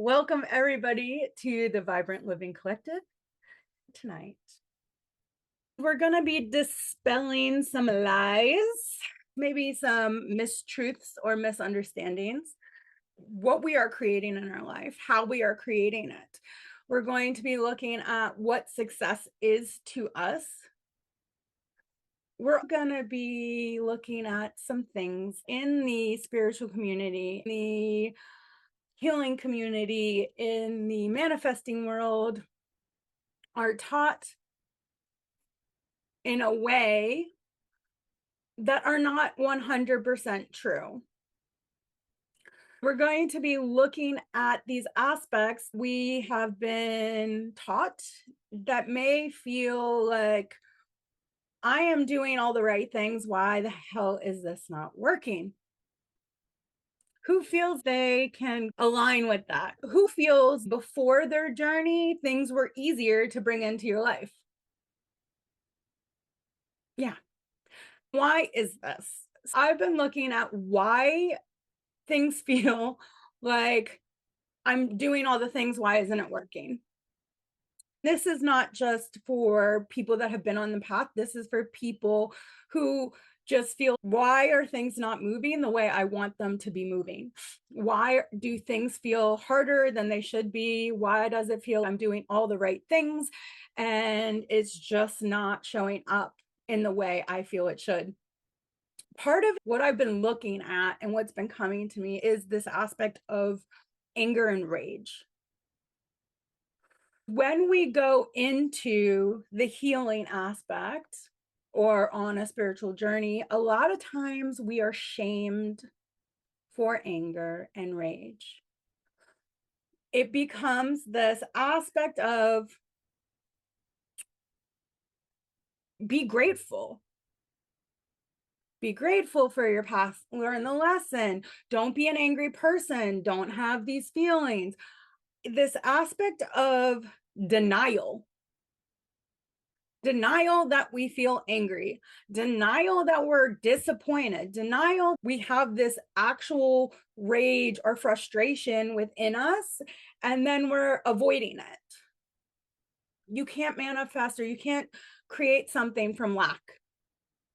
Welcome everybody to the Vibrant Living Collective. Tonight, we're going to be dispelling some lies, maybe some mistruths or misunderstandings, what we are creating in our life, how we are creating it. We're going to be looking at what success is to us. We're going to be looking at some things in the spiritual community, the healing community, in the manifesting world, are taught in a way that are not 100% true. We're going to be looking at these aspects we have been taught that may feel like I am doing all the right things. Why the hell is this not working? Who feels they can align with that? Who feels before their journey, things were easier to bring into your life? Yeah. Why is this? I've been looking at why things feel like I'm doing all the things. Why isn't it working? This is not just for people that have been on the path. This is for people who just feel, why are things not moving the way I want them to be moving? Why do things feel harder than they should be? Why does it feel I'm doing all the right things and it's just not showing up in the way I feel it should? Part of what I've been looking at and what's been coming to me is this aspect of anger and rage. When we go into the healing aspect or on a spiritual journey, a lot of times we are shamed for anger and rage. It becomes this aspect of be grateful. Be grateful for your past, learn the lesson. Don't be an angry person. Don't have these feelings. This aspect of denial that we feel angry, denial that we're disappointed, denial we have this actual rage or frustration within us, and then we're avoiding it. You can't manifest or you can't create something from lack.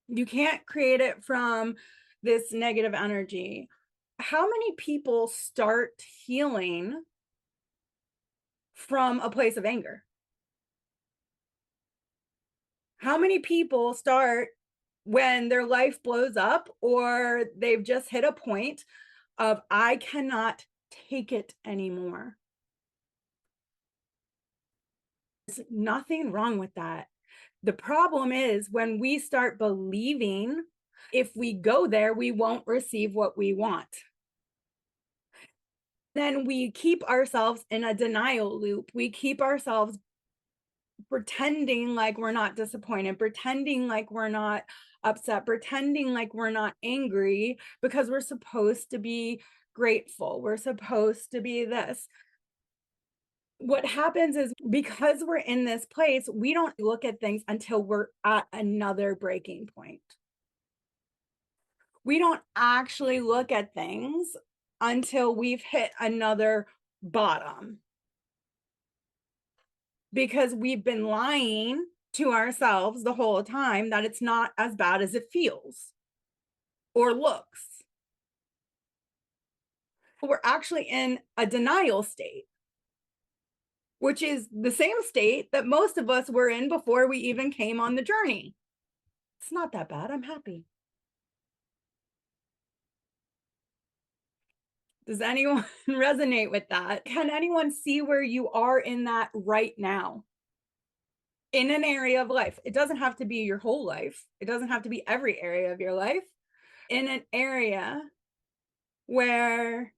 You can't create it from this negative energy. How many people start healing from a place of anger? How many people start when their life blows up or they've just hit a point of, I cannot take it anymore? There's nothing wrong with that. The problem is when we start believing if we go there, we won't receive what we want. Then we keep ourselves in a denial loop. We keep ourselves pretending like we're not disappointed, pretending like we're not upset, pretending like we're not angry because we're supposed to be grateful. We're supposed to be this. What happens is because we're in this place, we don't look at things until we're at another breaking point. We don't actually look at things until we've hit another bottom, because we've been lying to ourselves the whole time that it's not as bad as it feels or looks. We're actually in a denial state, which is the same state that most of us were in before we even came on the journey. It's not that bad. I'm happy. Does anyone resonate with that? Can anyone see where you are in that right now? In an area of life. It doesn't have to be your whole life. It doesn't have to be every area of your life. In an area where,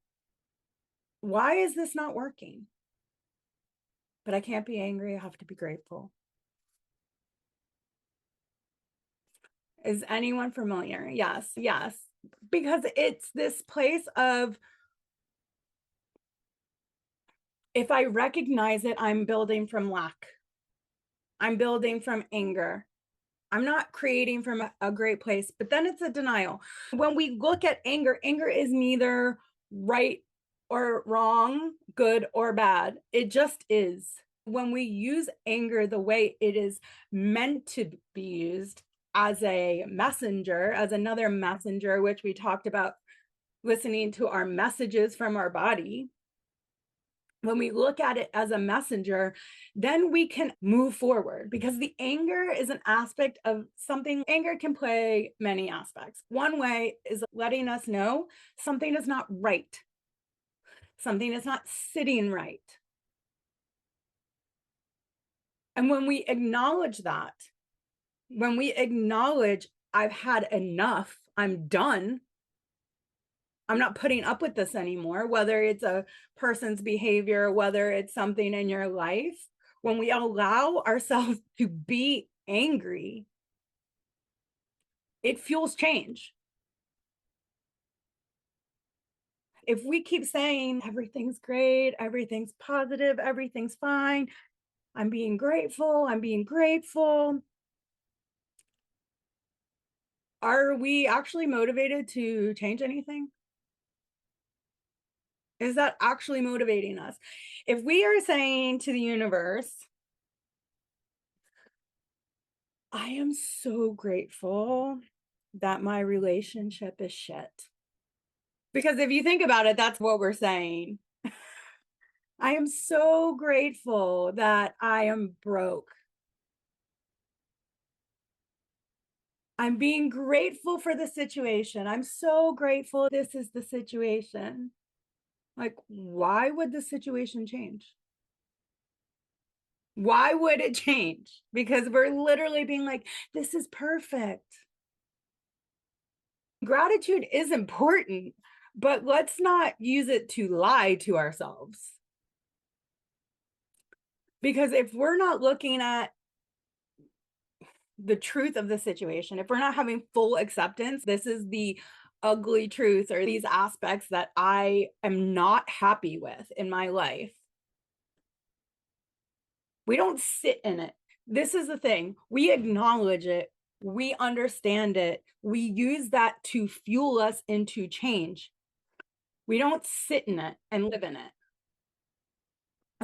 why is this not working? But I can't be angry. I have to be grateful. Is anyone familiar? Yes, yes. Because it's this place of, if I recognize it, I'm building from lack. I'm building from anger. I'm not creating from a great place, but then it's a denial. When we look at anger, anger is neither right or wrong, good or bad. It just is. When we use anger the way it is meant to be used as a messenger, as another messenger, which we talked about listening to our messages from our body, when we look at it as a messenger, then we can move forward because the anger is an aspect of something. Anger can play many aspects. One way is letting us know something is not right, something is not sitting right. And when we acknowledge that, when we acknowledge, I've had enough, I'm done, I'm not putting up with this anymore, whether it's a person's behavior, whether it's something in your life, when we allow ourselves to be angry, it fuels change. If we keep saying everything's great, everything's positive, everything's fine, I'm being grateful, I'm being grateful, are we actually motivated to change anything? Is that actually motivating us? If we are saying to the universe, I am so grateful that my relationship is shit. Because if you think about it, that's what we're saying. I am so grateful that I am broke. I'm being grateful for the situation. I'm so grateful this is the situation. Like, why would the situation change? Why would it change? Because we're literally being like, this is perfect. Gratitude is important, but let's not use it to lie to ourselves. Because if we're not looking at the truth of the situation, if we're not having full acceptance, this is the ugly truth or these aspects that I am not happy with in my life, we don't sit in it. This is the thing. We acknowledge it. We understand it. We use that to fuel us into change. We don't sit in it and live in it.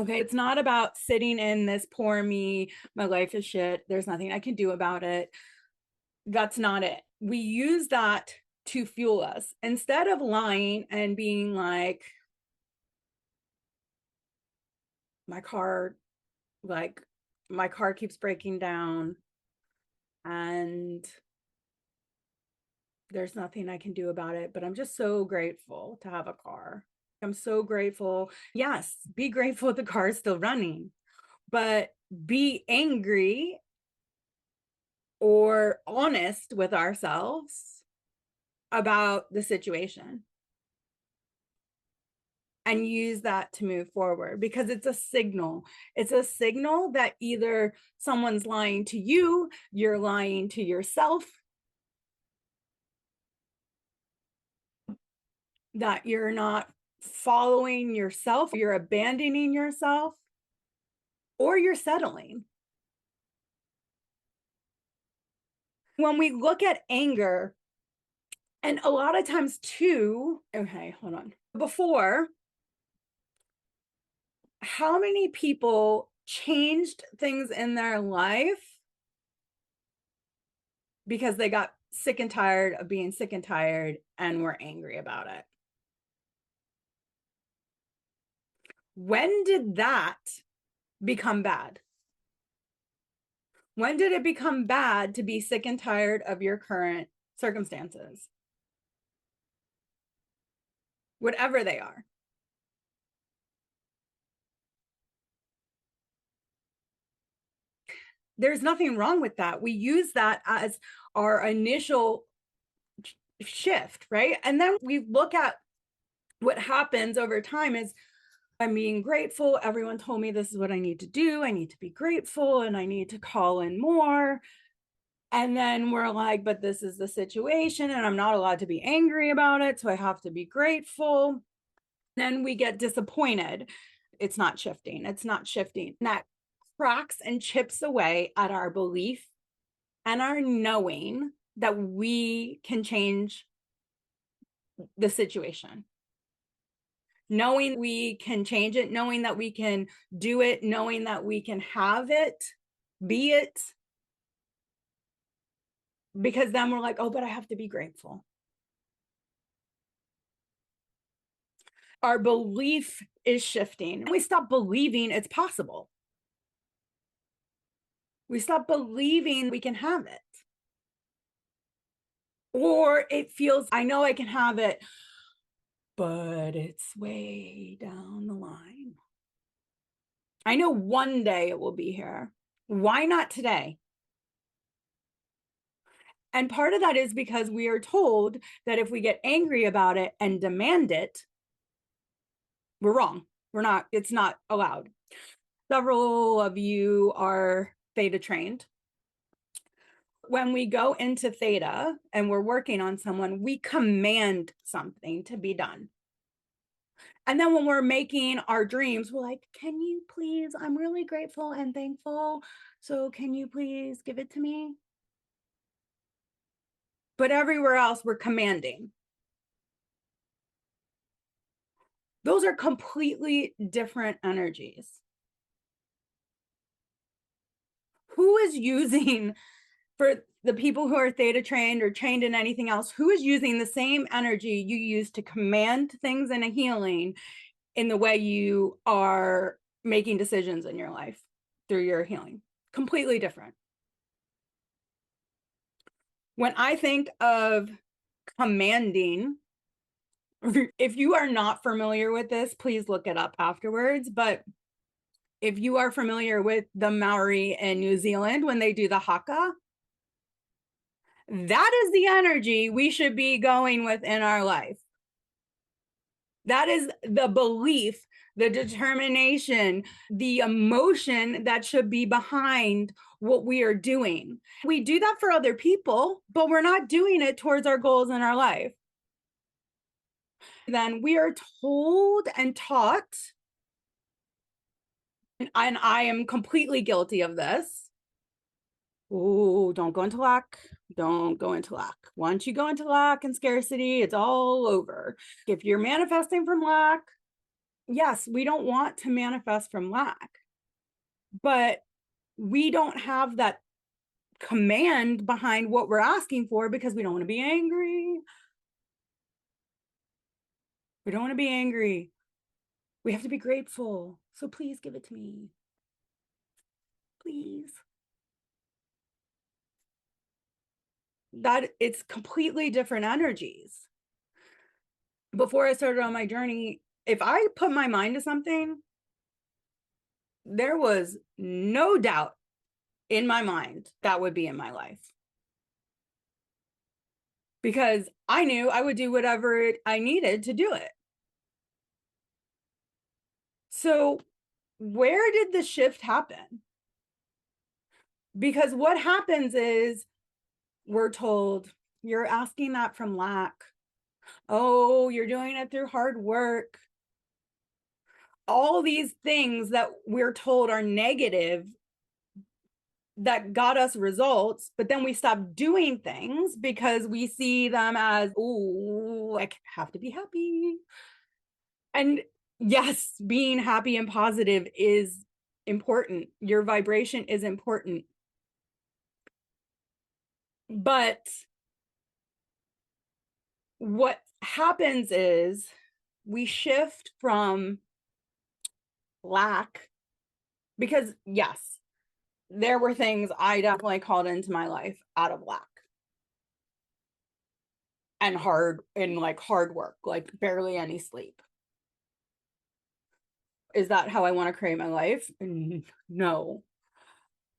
Okay. It's not about sitting in this poor me, my life is shit, there's nothing I can do about it. That's not it. We use that to fuel us instead of lying and being like, my car, like, my car keeps breaking down and there's nothing I can do about it, but I'm just so grateful to have a car. I'm so grateful. Yes, be grateful the car is still running, but be angry or honest with ourselves about the situation and use that to move forward because it's a signal. It's a signal that either someone's lying to you, you're lying to yourself, that you're not following yourself, you're abandoning yourself, or you're settling. When we look at anger, and a lot of times too, okay, hold on. Before, how many people changed things in their life because they got sick and tired of being sick and tired and were angry about it? When did that become bad? When did it become bad to be sick and tired of your current circumstances? Whatever they are. There's nothing wrong with that. We use that as our initial shift, right? And then we look at what happens over time is I'm being grateful. Everyone told me this is what I need to do. I need to be grateful and I need to call in more. And then we're like, but this is the situation and I'm not allowed to be angry about it. So I have to be grateful. Then we get disappointed. It's not shifting. It's not shifting. And that cracks and chips away at our belief and our knowing that we can change the situation. knowing we can change it, knowing that we can do it, knowing that we can have it, be it. Because then we're like, oh, but I have to be grateful. Our belief is shifting. We stop believing it's possible. We stop believing we can have it. Or it feels, I know I can have it, but it's way down the line. I know one day it will be here. Why not today? And part of that is because we are told that if we get angry about it and demand it, we're wrong. We're not, it's not allowed. Several of you are theta trained. When we go into theta and we're working on someone, we command something to be done. And then when we're making our dreams, we're like, can you please? I'm really grateful and thankful. So can you please give it to me? But everywhere else, we're commanding. Those are completely different energies. Who is using, for the people who are theta trained or trained in anything else, who is using the same energy you use to command things in a healing in the way you are making decisions in your life through your healing? Completely different. When I think of commanding, if you are not familiar with this, please look it up afterwards. But if you are familiar with the Maori in New Zealand, when they do the haka, that is the energy we should be going with in our life. That is the belief, the determination, the emotion that should be behind what we are doing. We do that for other people, but we're not doing it towards our goals in our life. Then we are told and taught, and I am completely guilty of this. Oh, don't go into lack. Don't go into lack. Once you go into lack and scarcity, it's all over. If you're manifesting from lack, yes, we don't want to manifest from lack, but we don't have that command behind what we're asking for because we don't want to be angry. We don't want to be angry. We have to be grateful. So please give it to me. Please. That it's completely different energies. Before I started on my journey, if I put my mind to something, there was no doubt in my mind that would be in my life. Because I knew I would do whatever I needed to do it. So where did the shift happen? Because what happens is we're told, you're asking that from lack. Oh, you're doing it through hard work. All these things that we're told are negative that got us results, but then we stop doing things because we see them as, oh, I have to be happy. And yes, being happy and positive is important. Your vibration is important. But what happens is we shift from lack, because yes, there were things I definitely called into my life out of lack and hard work, like barely any sleep. Is that how I want to create my life? No.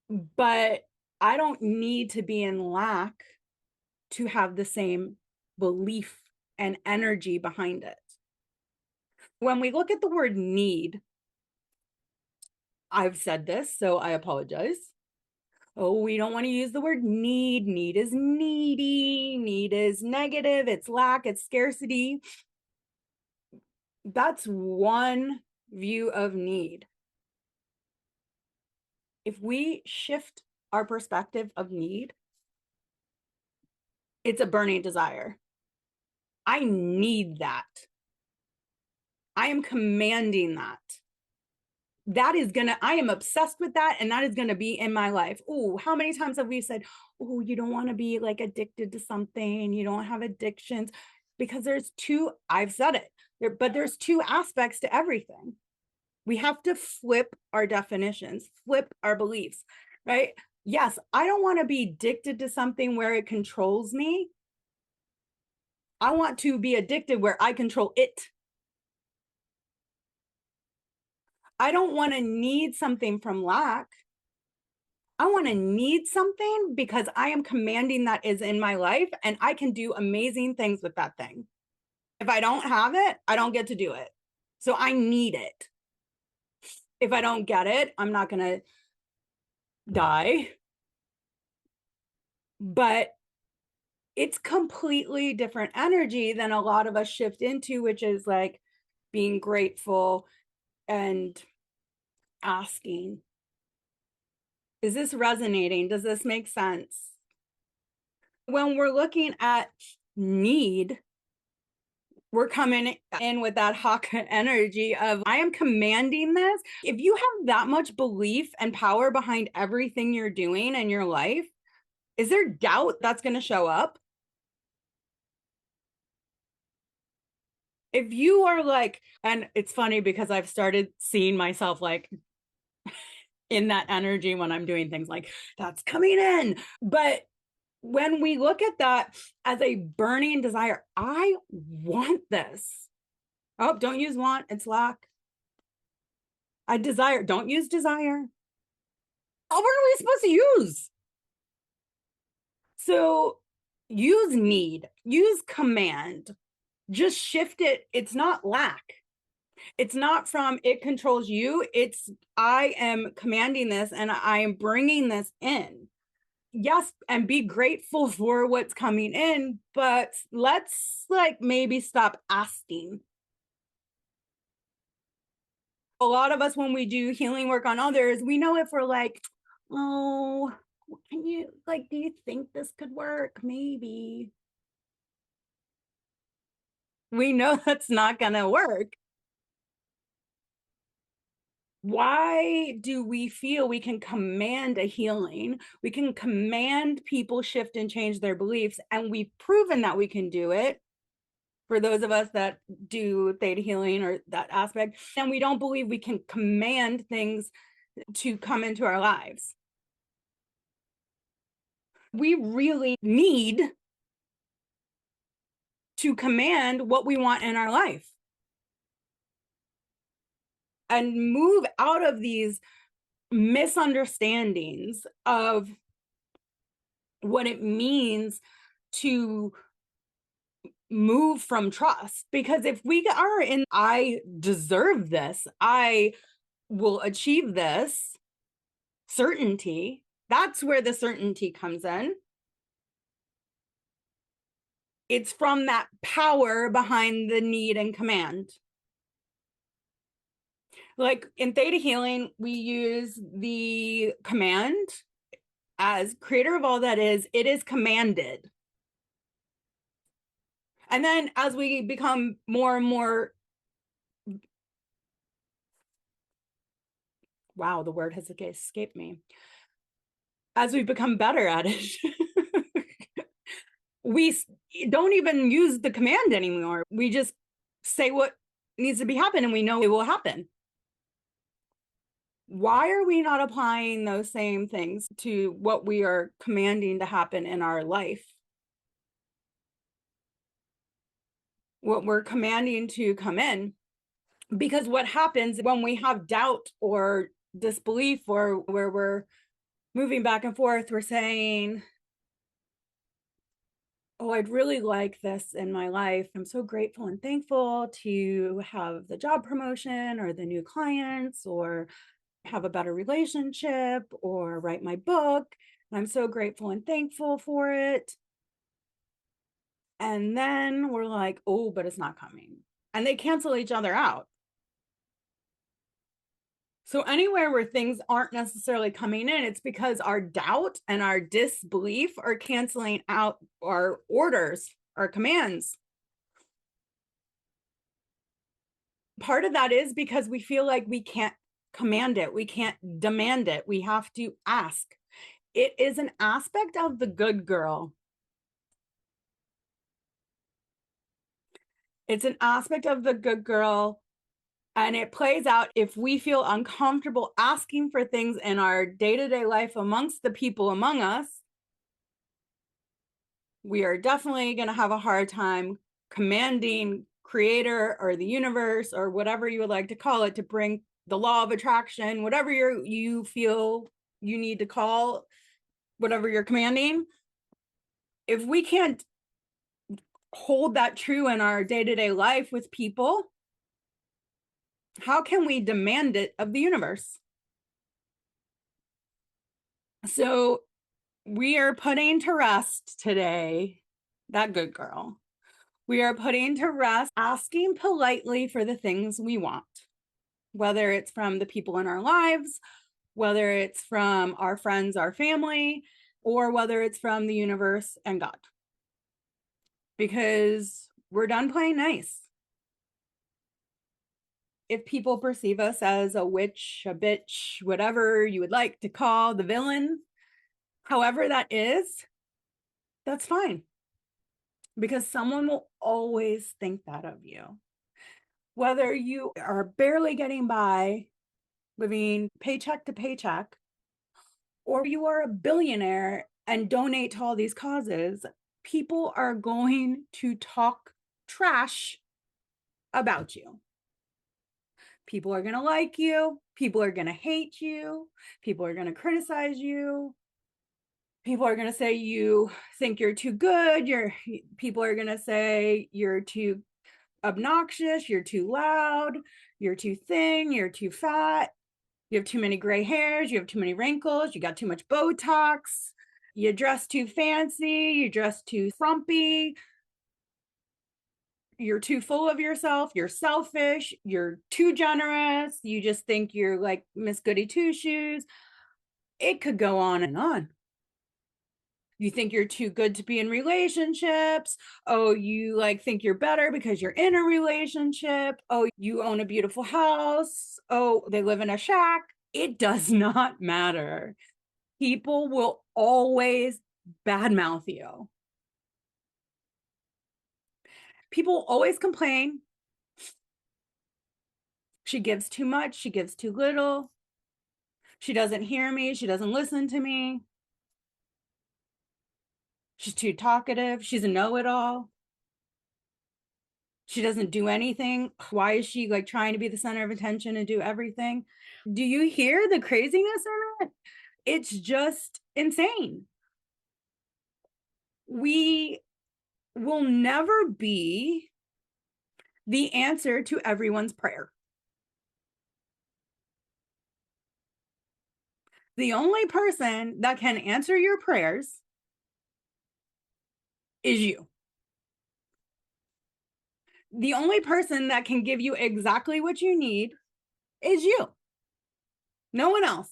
But I don't need to be in lack to have the same belief and energy behind it. When we look at the word need, I've said this, so I apologize. Oh, we don't want to use the word need. Need is needy. Need is negative. It's lack. It's scarcity. That's one view of need. If we shift our perspective of need, it's a burning desire. I need that. I am commanding that. That is gonna, I am obsessed with that, and that is gonna be in my life. Oh, how many times have we said, oh, you don't want to be like addicted to something, you don't have addictions, because there's two, I've said it, but there's two aspects to everything. We have to flip our definitions, flip our beliefs, right? Yes, I don't want to be addicted to something where it controls me. I want to be addicted where I control it. I don't want to need something from lack. I want to need something because I am commanding that is in my life, and I can do amazing things with that thing. If I don't have it, I don't get to do it. So I need it. If I don't get it, I'm not going to die. But it's completely different energy than a lot of us shift into, which is like being grateful and asking, is this resonating? Does this make sense? When we're looking at need, we're coming in with that hawk energy of, I am commanding this. If you have that much belief and power behind everything you're doing in your life, is there doubt that's going to show up? If you are like, and it's funny because I've started seeing myself like in that energy when I'm doing things like that's coming in. But when we look at that as a burning desire, I want this. Oh, don't use want, it's lack. I desire, don't use desire. Oh, what are we supposed to use? So use need, use command, just shift it. It's not lack. It's not from it controls you. It's I am commanding this and I am bringing this in. Yes, and be grateful for what's coming in, but let's like maybe stop asking. A lot of us, when we do healing work on others, we know if we're like, oh, can you like, do you think this could work? Maybe. We know that's not going to work. Why do we feel we can command a healing? We can command people shift and change their beliefs, and we've proven that we can do it for those of us that do theta healing or that aspect. And we don't believe we can command things to come into our lives. We really need to command what we want in our life and move out of these misunderstandings of what it means to move from trust. Because if we are in, I deserve this, I will achieve this certainty, that's where the certainty comes in. It's from that power behind the need and command. Like in theta healing, we use the command as creator of all that is, it is commanded. And then as we become more and more, wow, the word has escaped me. As we become better at it, we don't even use the command anymore. We just say what needs to be happening and we know it will happen. Why are we not applying those same things to what we are commanding to happen in our life? What we're commanding to come in? Because what happens when we have doubt or disbelief, or where we're moving back and forth, we're saying, oh, I'd really like this in my life. I'm so grateful and thankful to have the job promotion or the new clients or have a better relationship or write my book. I'm so grateful and thankful for it. And then we're like, oh, but it's not coming. And they cancel each other out. So anywhere where things aren't necessarily coming in, it's because our doubt and our disbelief are canceling out our orders, our commands. part of that is because we feel like we can't command it, we can't demand it, we have to ask. It is an aspect of the good girl. It's an aspect of the good girl. And it plays out if we feel uncomfortable asking for things in our day to day life amongst the people among us, we are definitely going to have a hard time commanding creator or the universe or whatever you would like to call it to bring the law of attraction, whatever you feel you need to call whatever you're commanding. If we can't hold that true in our day to day life with people, how can we demand it of the universe? So we are putting to rest today that good girl. We are putting to rest asking politely for the things we want, whether it's from the people in our lives, whether it's from our friends, our family, or whether it's from the universe and God. Because we're done playing nice. If people perceive us as a witch, a bitch, whatever you would like to call the villain, however that is, that's fine. Because someone will always think that of you. Whether you are barely getting by, living paycheck to paycheck, or you are a billionaire and donate to all these causes, people are going to talk trash about you. People are going to like you. People are going to hate you. People are going to criticize you. People are going to say you think you're too good. People are going to say you're too obnoxious, you're too loud, you're too thin, you're too fat, you have too many gray hairs, you have too many wrinkles, you got too much Botox, you dress too fancy, you dress too frumpy, you're too full of yourself, you're selfish, you're too generous, you just think you're like Miss Goody Two Shoes. It could go on and on. You think you're too good to be in relationships. Oh, you like think you're better because you're in a relationship. Oh, you own a beautiful house. Oh, they live in a shack. It does not matter. People will always badmouth you. People always complain. She gives too much. She gives too little. She doesn't hear me. She doesn't listen to me. She's too talkative. She's a know-it-all. She doesn't do anything. Why is she like trying to be the center of attention and do everything? Do you hear the craziness in it? It's just insane. We will never be the answer to everyone's prayer. The only person that can answer your prayers is you. The only person that can give you exactly what you need is you. No one else.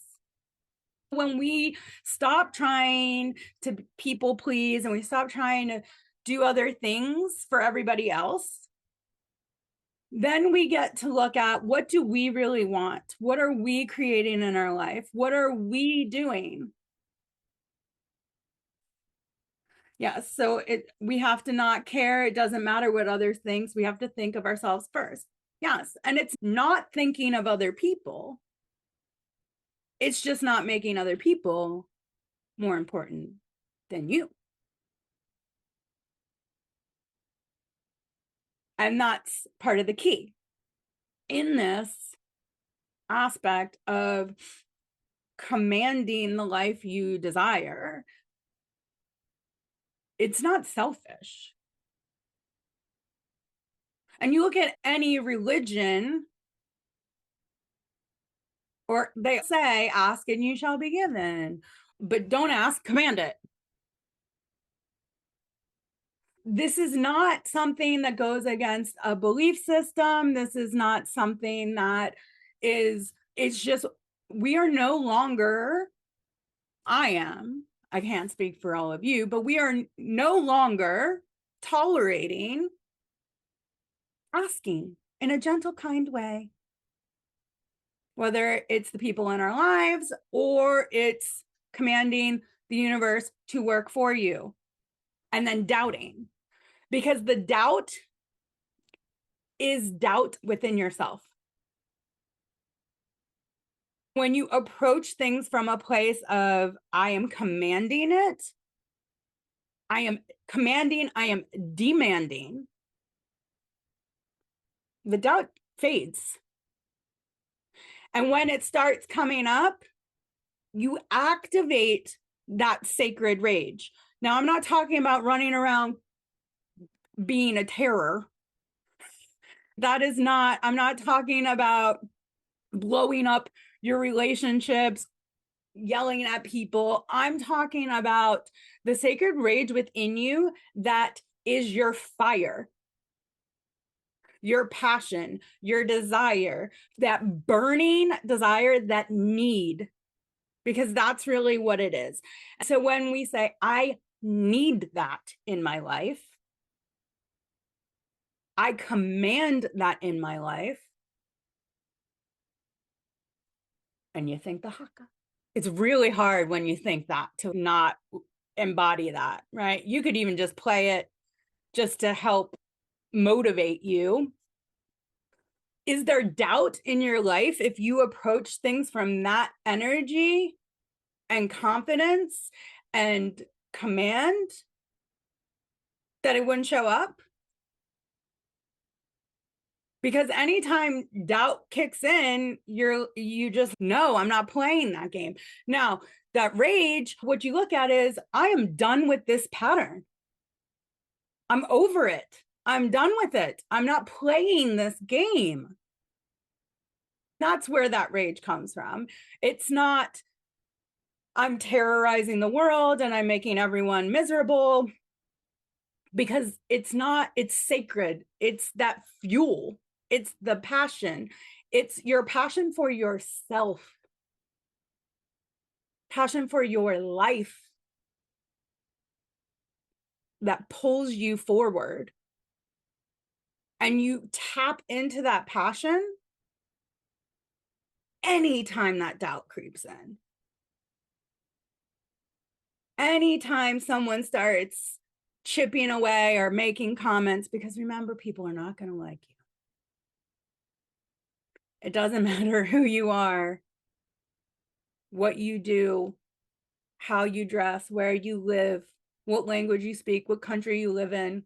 When we stop trying to people please and we stop trying to do other things for everybody else, then we get to look at what do we really want? What are we creating in our life? What are we doing? Yes, so we have to not care. It doesn't matter what others think. We have to think of ourselves first. Yes, and it's not thinking of other people. It's just not making other people more important than you. And that's part of the key in this aspect of commanding the life you desire. It's not selfish. And you look at any religion, or they say, ask and you shall be given, but don't ask, command it. This is not something that goes against a belief system. This is not something that it's just, we are no longer, I can't speak for all of you, but we are no longer tolerating asking in a gentle, kind way. Whether it's the people in our lives or it's commanding the universe to work for you and then doubting, because the doubt is doubt within yourself. When you approach things from a place of, I am commanding it, I am commanding, I am demanding, the doubt fades. And when it starts coming up, you activate that sacred rage. Now, I'm not talking about running around being a terror. That is not, I'm not talking about blowing up your relationships, yelling at people. I'm talking about the sacred rage within you that is your fire, your passion, your desire, that burning desire, that need, because that's really what it is. So when we say, I need that in my life, I command that in my life, and you think the haka. It's really hard when you think that to not embody that, right? You could even just play it just to help motivate you. Is there doubt in your life if you approach things from that energy and confidence and command that it wouldn't show up? Because anytime doubt kicks in, you just know, I'm not playing that game. Now, that rage, what you look at is, I am done with this pattern. I'm over it. I'm done with it. I'm not playing this game. That's where that rage comes from. It's not, I'm terrorizing the world and I'm making everyone miserable, because it's not, it's sacred. It's that fuel. It's the passion. It's your passion for yourself, passion for your life that pulls you forward. And you tap into that passion anytime that doubt creeps in. Anytime someone starts chipping away or making comments, because remember, people are not going to like you. It doesn't matter who you are, what you do, how you dress, where you live, what language you speak, what country you live in,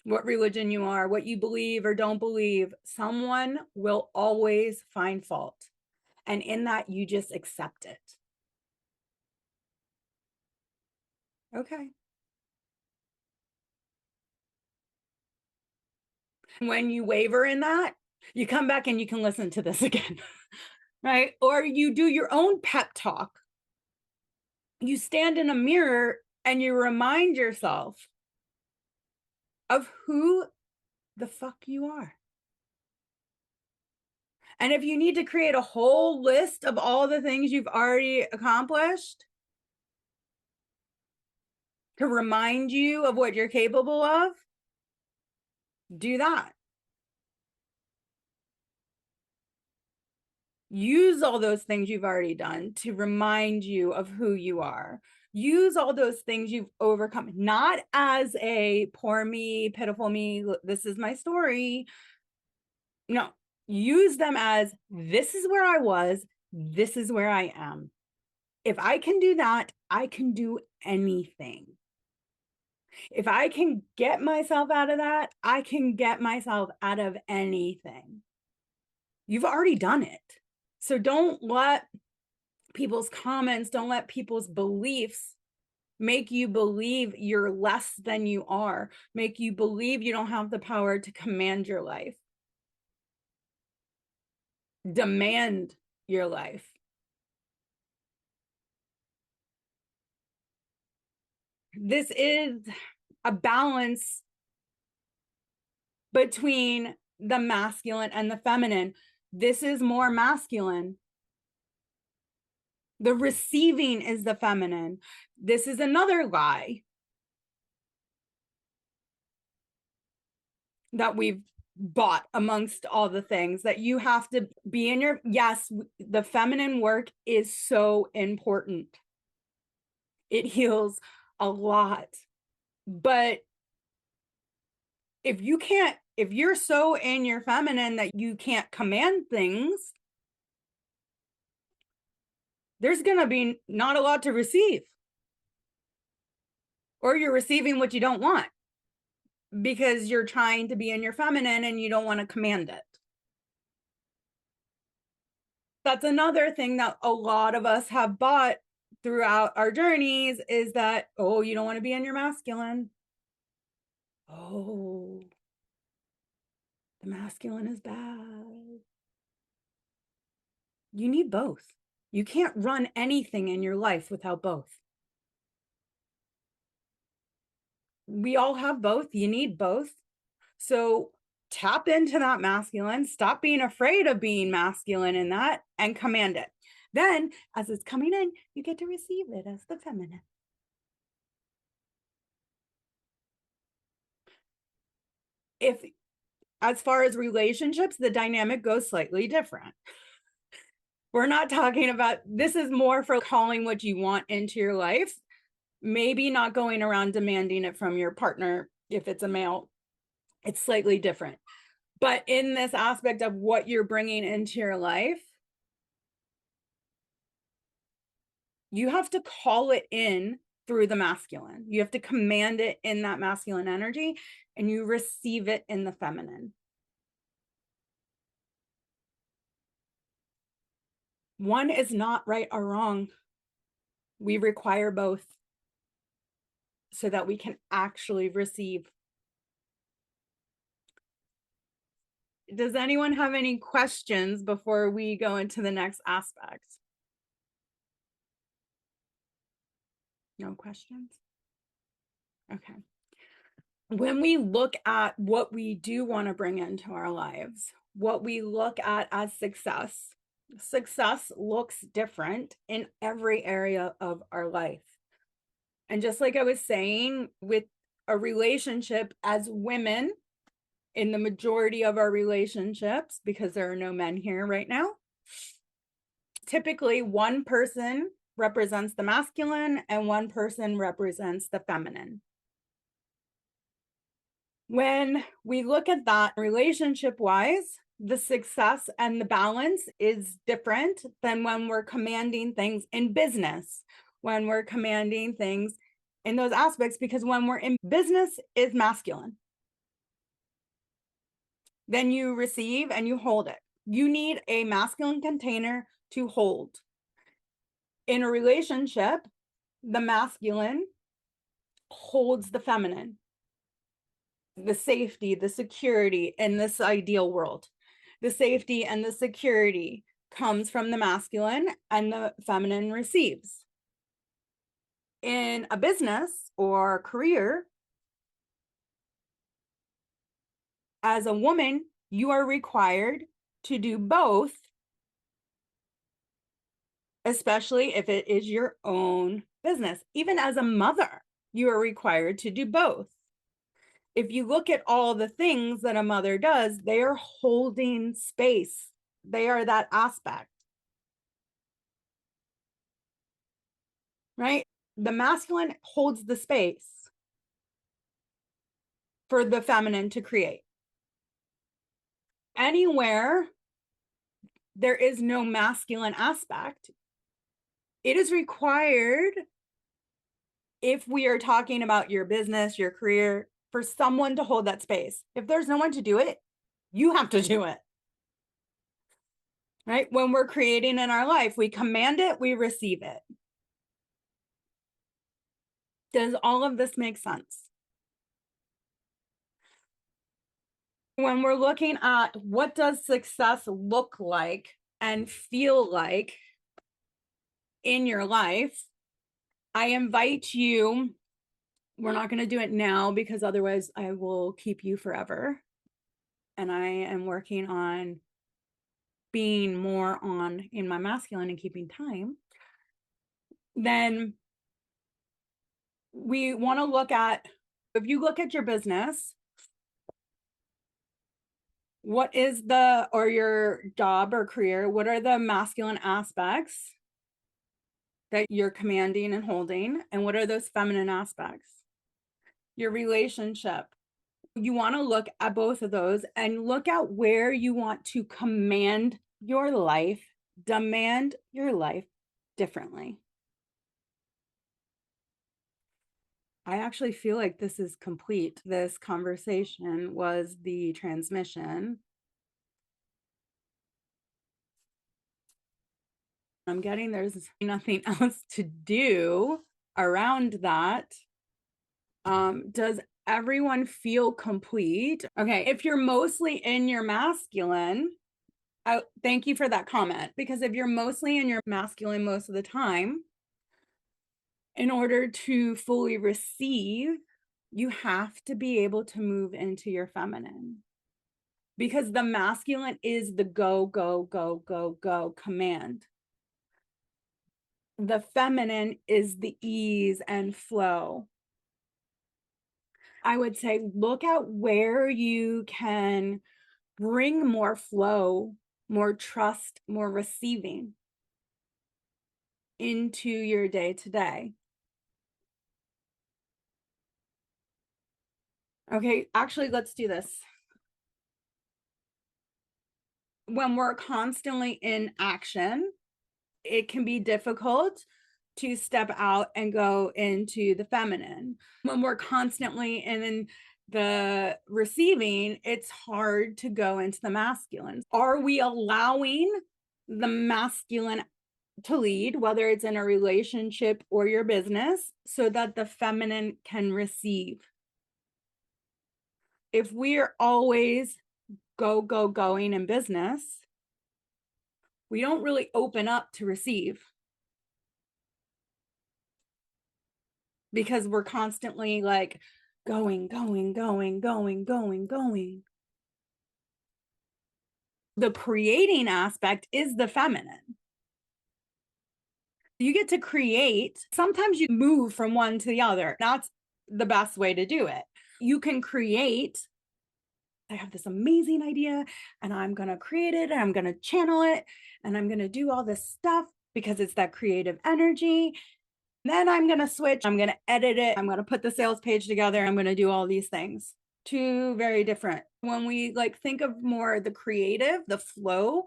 what religion you are, what you believe or don't believe. Someone will always find fault. And in that, you just accept it. Okay. When you waver in that, you come back and you can listen to this again, right? Or you do your own pep talk. You stand in a mirror and you remind yourself of who the fuck you are. And if you need to create a whole list of all the things you've already accomplished to remind you of what you're capable of, do that. Use all those things you've already done to remind you of who you are. Use all those things you've overcome, not as a poor me, pitiful me, this is my story. No, use them as, this is where I was, this is where I am. If I can do that, I can do anything. If I can get myself out of that, I can get myself out of anything. You've already done it. So don't let people's comments, don't let people's beliefs make you believe you're less than you are, make you believe you don't have the power to command your life. Demand your life. This is a balance between the masculine and the feminine. This is more masculine. The receiving is the feminine. This is another lie. that we've bought amongst all the things that you have to be in your, yes, the feminine work is so important. It heals a lot. But if you're so in your feminine that you can't command things, there's going to be not a lot to receive. Or you're receiving what you don't want because you're trying to be in your feminine and you don't want to command it. That's another thing that a lot of us have bought throughout our journeys is that, oh, you don't want to be in your masculine. Oh, the masculine is bad. You need both. You can't run anything in your life without both. We all have both. You need both. So tap into that masculine, stop being afraid of being masculine in that, and command it. Then, as it's coming in, you get to receive it as the feminine. If, as far as relationships, the dynamic goes slightly different. We're not talking about, this is more for calling what you want into your life, maybe not going around demanding it from your partner if it's a male. It's slightly different. But in this aspect of what you're bringing into your life, you have to call it in through the masculine. You have to command it in that masculine energy, and you receive it in the feminine. One is not right or wrong. We require both so that we can actually receive. Does anyone have any questions before we go into the next aspect? No questions? Okay. When we look at what we do want to bring into our lives, what we look at as success, success looks different in every area of our life. And just like I was saying, with a relationship as women, in the majority of our relationships, because there are no men here right now, typically one person represents the masculine and one person represents the feminine. When we look at that relationship wise, the success and the balance is different than when we're commanding things in business, when we're commanding things in those aspects, because when we're in business is masculine. Then you receive and you hold it. You need a masculine container to hold. In a relationship, the masculine holds the feminine, the safety, the security in this ideal world. The safety and the security comes from the masculine and the feminine receives. In a business or career, as a woman, you are required to do both, especially if it is your own business. Even as a mother, you are required to do both. If you look at all the things that a mother does, they are holding space. They are that aspect, right? The masculine holds the space for the feminine to create. Anywhere there is no masculine aspect, it is required, if we are talking about your business, your career, for someone to hold that space. If there's no one to do it, you have to do it. Right? When we're creating in our life, we command it, we receive it. Does all of this make sense? When we're looking at what does success look like and feel like in your life, I invite you, we're not going to do it now because otherwise I will keep you forever. And I am working on being more on in my masculine and keeping time. Then we want to look at, if you look at your business, What is the, or your job or career, what are the masculine aspects that you're commanding and holding? And what are those feminine aspects? Your relationship. You want to look at both of those and look at where you want to command your life, demand your life differently. I actually feel like this is complete. This conversation was the transmission. I'm getting there's nothing else to do around that. Does everyone feel complete? Okay, if you're mostly in your masculine, thank you for that comment, because if you're mostly in your masculine most of the time, in order to fully receive, you have to be able to move into your feminine, because the masculine is the go, go, go, go, go command. The feminine is the ease and flow. I would say look at where you can bring more flow, more trust, more receiving into your day to day. Okay, actually, let's do this. When we're constantly in action, it can be difficult to step out and go into the feminine. When we're constantly in the receiving, it's hard to go into the masculine. Are we allowing the masculine to lead, whether it's in a relationship or your business, so that the feminine can receive? If we're always go, go, going in business, we don't really open up to receive, because we're constantly like going, going, going, going, going, going. The creating aspect is the feminine. You get to create. Sometimes you move from one to the other. That's the best way to do it. You can create. I have this amazing idea and I'm going to create it and I'm going to channel it and I'm going to do all this stuff because it's that creative energy. Then I'm going to switch. I'm going to edit it. I'm going to put the sales page together. I'm going to do all these things. Two very different. When we like think of more the creative, the flow,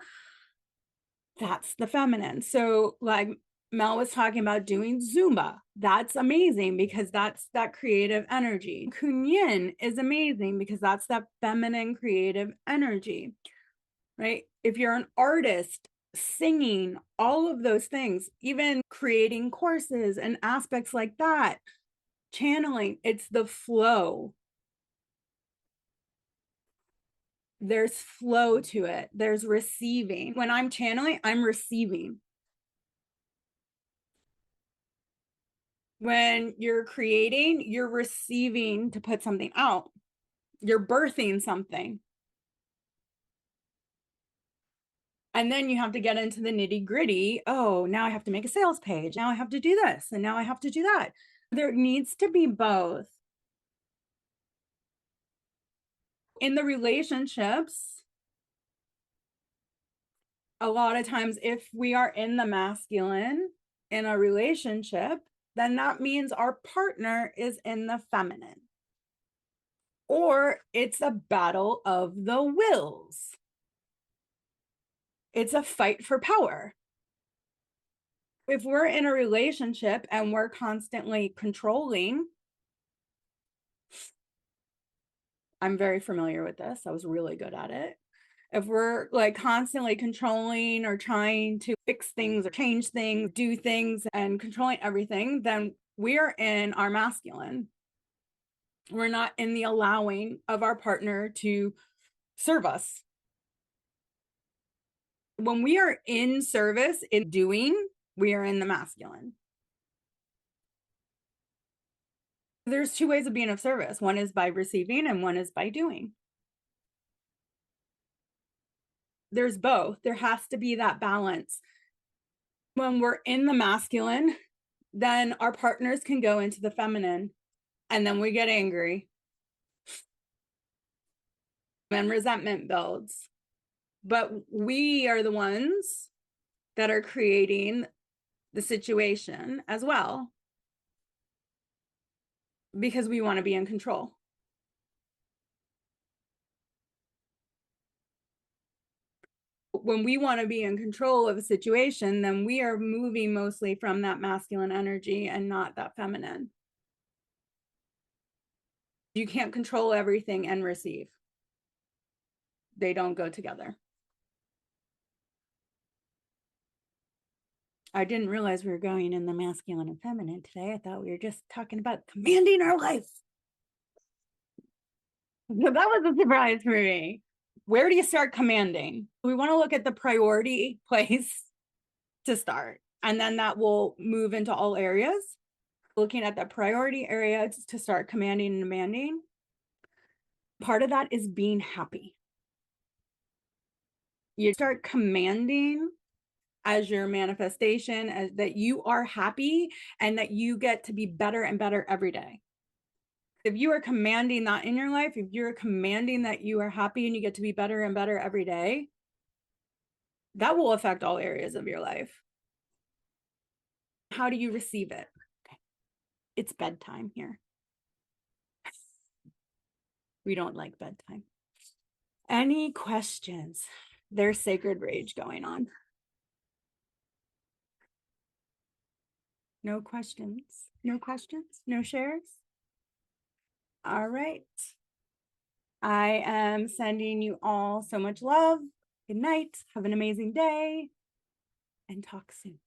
that's the feminine. So like Mel was talking about doing Zumba. That's amazing because that's that creative energy. Kunyin is amazing because that's that feminine creative energy, right? If you're an artist, singing, all of those things, even creating courses and aspects like that, channeling, it's the flow. There's flow to it. There's receiving. When I'm channeling, I'm receiving. When you're creating, you're receiving to put something out. You're birthing something. And then you have to get into the nitty gritty. Oh, now I have to make a sales page. Now I have to do this. And now I have to do that. There needs to be both. In the relationships, a lot of times, if we are in the masculine in a relationship, then that means our partner is in the feminine. Or it's a battle of the wills. It's a fight for power. If we're in a relationship and we're constantly controlling, I'm very familiar with this. I was really good at it. If we're like constantly controlling or trying to fix things or change things, do things and controlling everything, then we're in our masculine. We're not in the allowing of our partner to serve us. When we are in service, in doing, we are in the masculine. There's two ways of being of service. One is by receiving and one is by doing. There's both. There has to be that balance. When we're in the masculine, then our partners can go into the feminine and then we get angry. and resentment builds. But we are the ones that are creating the situation as well because we want to be in control. When we want to be in control of a situation, then we are moving mostly from that masculine energy and not that feminine. You can't control everything and receive. They don't go together. I didn't realize we were going in the masculine and feminine today. I thought we were just talking about commanding our life. That was a surprise for me. Where do you start commanding? We want to look at the priority place to start, and then that will move into all areas. Looking at the priority area to start commanding and demanding. Part of that is being happy. You start commanding as your manifestation as that you are happy and that you get to be better and better every day. If you are commanding that in your life, if you're commanding that you are happy and you get to be better and better every day, that will affect all areas of your life. How do you receive it? Okay. It's bedtime here. We don't like bedtime. Any questions? There's sacred rage going on. No questions. No questions. No shares. All right. I am sending you all so much love. Good night. Have an amazing day and talk soon.